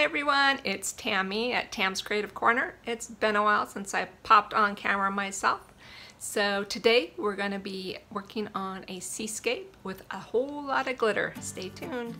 Hi everyone, it's Tammy at Tams Creative Corner. It's been a while since I popped on camera myself. So today we're going to be working on a seascape with a whole lot of glitter. Stay tuned.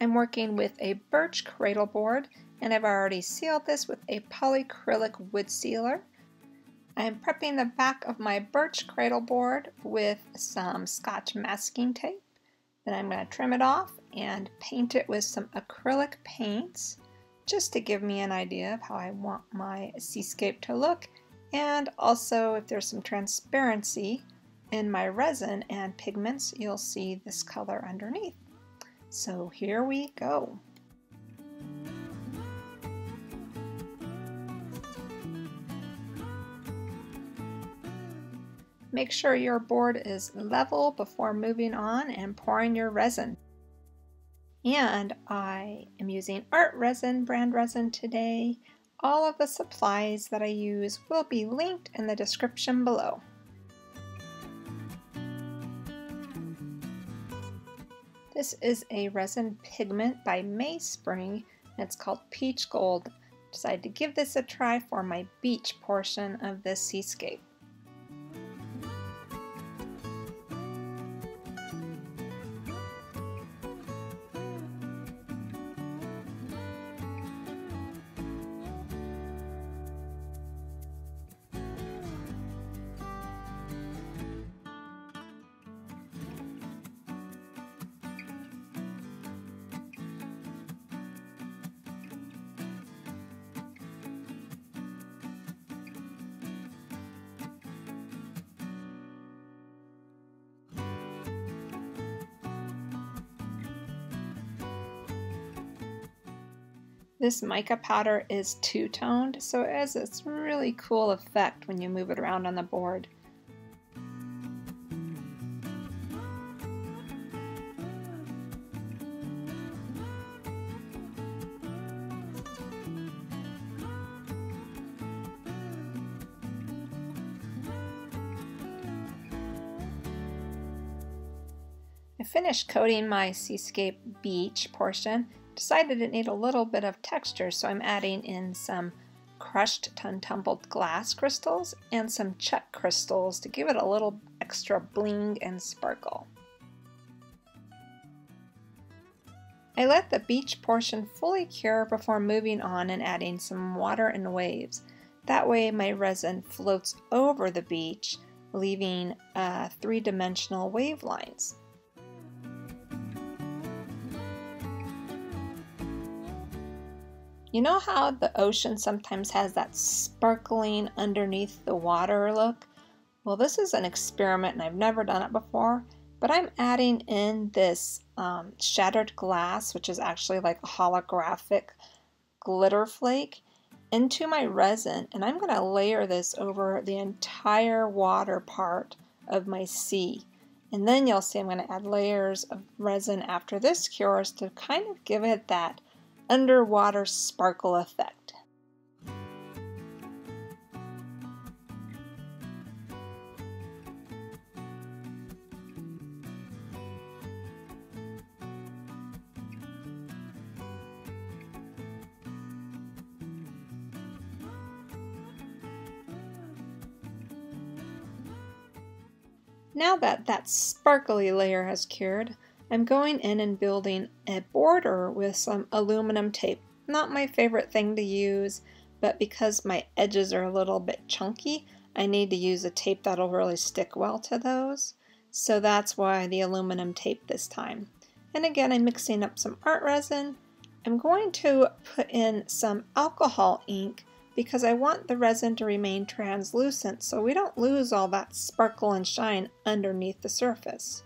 I'm working with a birch cradle board and I've already sealed this with a polyacrylic wood sealer. I'm prepping the back of my birch cradle board with some Scotch masking tape. Then I'm going to trim it off and paint it with some acrylic paints just to give me an idea of how I want my seascape to look, and also if there's some transparency in my resin and pigments, you'll see this color underneath. So here we go. Make sure your board is level before moving on and pouring your resin. And I am using Art Resin brand resin today. All of the supplies that I use will be linked in the description below. This is a resin pigment by Mayspring, and it's called Peach Gold. Decided to give this a try for my beach portion of this seascape. This mica powder is two-toned, so it has this really cool effect when you move it around on the board. I finished coating my seascape beach portion. Decided it needed a little bit of texture, so I'm adding in some crushed untumbled glass crystals and some Czech crystals to give it a little extra bling and sparkle. I let the beach portion fully cure before moving on and adding some water and waves. That way my resin floats over the beach, leaving three-dimensional wave lines. You know how the ocean sometimes has that sparkling underneath the water look? Well, this is an experiment and I've never done it before, but I'm adding in this shattered glass, which is actually like a holographic glitter flake, into my resin, and I'm going to layer this over the entire water part of my sea. And then you'll see I'm going to add layers of resin after this cures to kind of give it that underwater sparkle effect. Now that sparkly layer has cured, I'm going in and building a border with some aluminum tape. Not my favorite thing to use, but because my edges are a little bit chunky, I need to use a tape that'll really stick well to those. So that's why the aluminum tape this time. And again, I'm mixing up some art resin. I'm going to put in some alcohol ink because I want the resin to remain translucent so we don't lose all that sparkle and shine underneath the surface.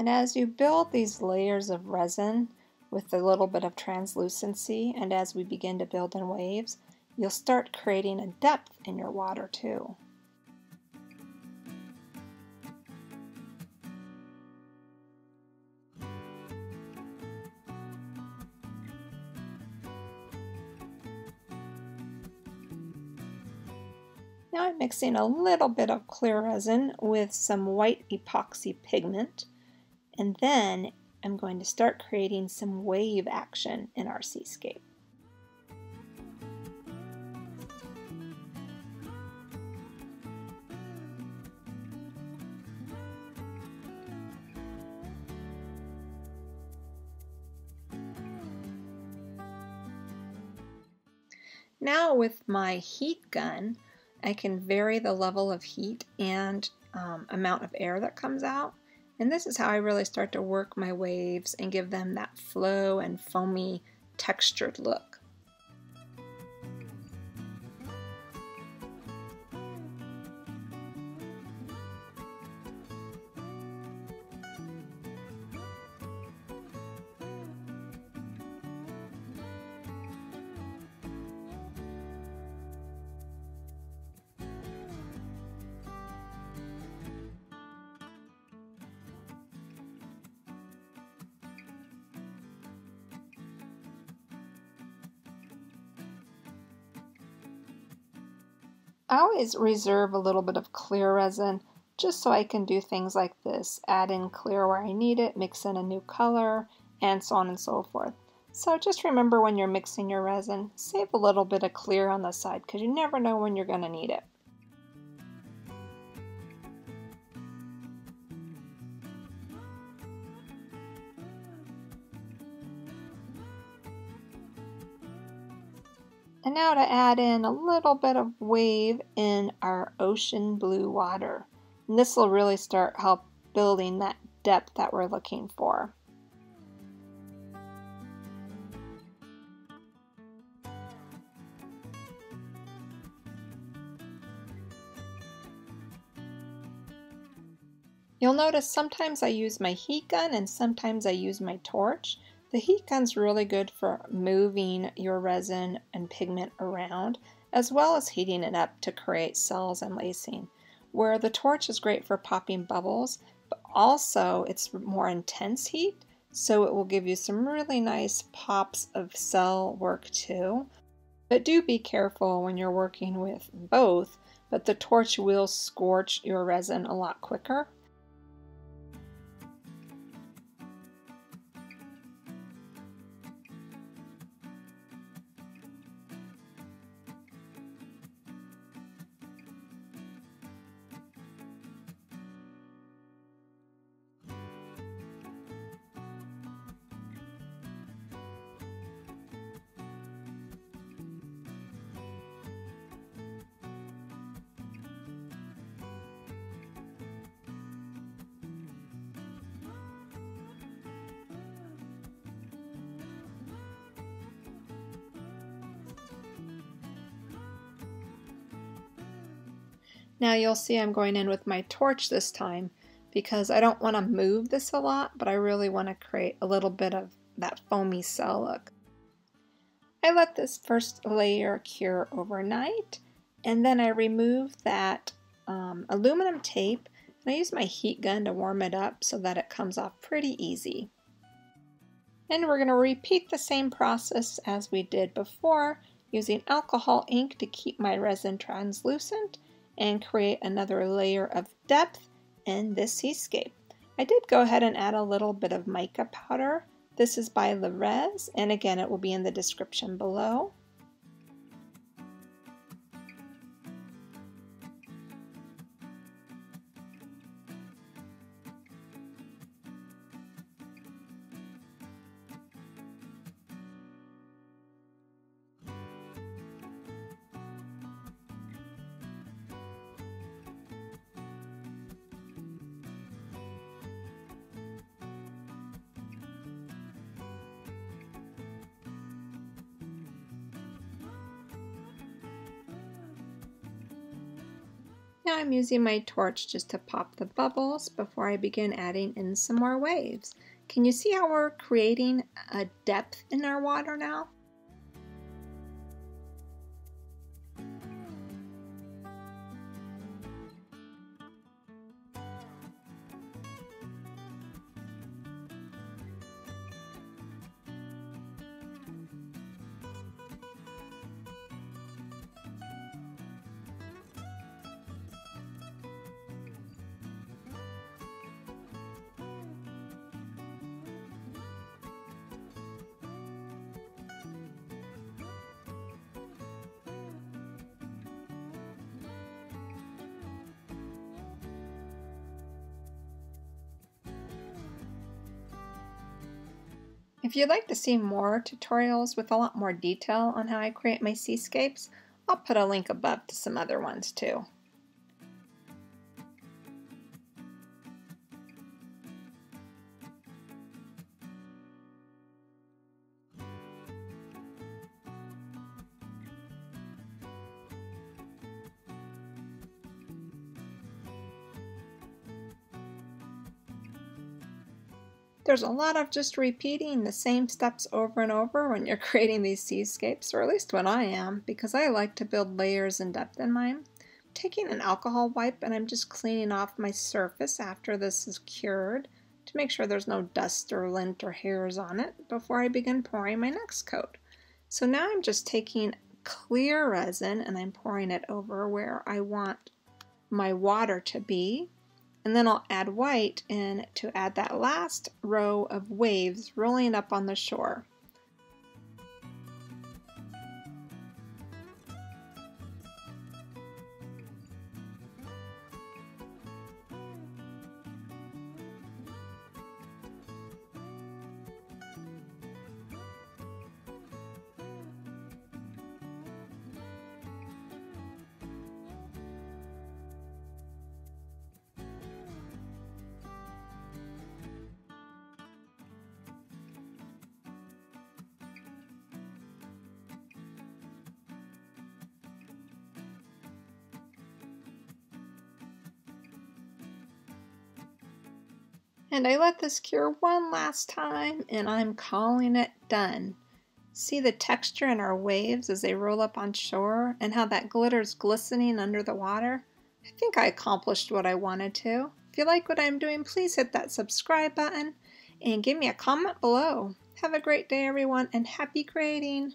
And as you build these layers of resin with a little bit of translucency, and as we begin to build in waves, you'll start creating a depth in your water too. Now I'm mixing a little bit of clear resin with some white epoxy pigment, and then I'm going to start creating some wave action in our seascape. Now with my heat gun, I can vary the level of heat and amount of air that comes out. And this is how I really start to work my waves and give them that flow and foamy textured look. I always reserve a little bit of clear resin just so I can do things like this, add in clear where I need it, mix in a new color, and so on and so forth. So just remember when you're mixing your resin, save a little bit of clear on the side because you never know when you're going to need it. And now to add in a little bit of wave in our ocean blue water. And this will really start help building that depth that we're looking for. You'll notice sometimes I use my heat gun and sometimes I use my torch. The heat gun's really good for moving your resin and pigment around, as well as heating it up to create cells and lacing. Where the torch is great for popping bubbles, but also it's more intense heat, so it will give you some really nice pops of cell work too. But do be careful when you're working with both, but the torch will scorch your resin a lot quicker. Now you'll see I'm going in with my torch this time because I don't want to move this a lot, but I really want to create a little bit of that foamy cell look. I let this first layer cure overnight, and then I remove that aluminum tape, and I use my heat gun to warm it up so that it comes off pretty easy. And we're going to repeat the same process as we did before, using alcohol ink to keep my resin translucent and create another layer of depth in this seascape. I did go ahead and add a little bit of mica powder. This is by Rez, and again it will be in the description below. Now I'm using my torch just to pop the bubbles before I begin adding in some more waves. Can you see how we're creating a depth in our water now? If you'd like to see more tutorials with a lot more detail on how I create my seascapes, I'll put a link above to some other ones too. There's a lot of just repeating the same steps over and over when you're creating these seascapes, or at least when I am, because I like to build layers and depth in mine. I'm taking an alcohol wipe and I'm just cleaning off my surface after this is cured to make sure there's no dust or lint or hairs on it before I begin pouring my next coat. So now I'm just taking clear resin and I'm pouring it over where I want my water to be. And then I'll add white in to add that last row of waves rolling up on the shore. And I let this cure one last time and I'm calling it done. See the texture in our waves as they roll up on shore and how that glitter's glistening under the water? I think I accomplished what I wanted to. If you like what I'm doing, please hit that subscribe button and give me a comment below. Have a great day everyone and happy creating!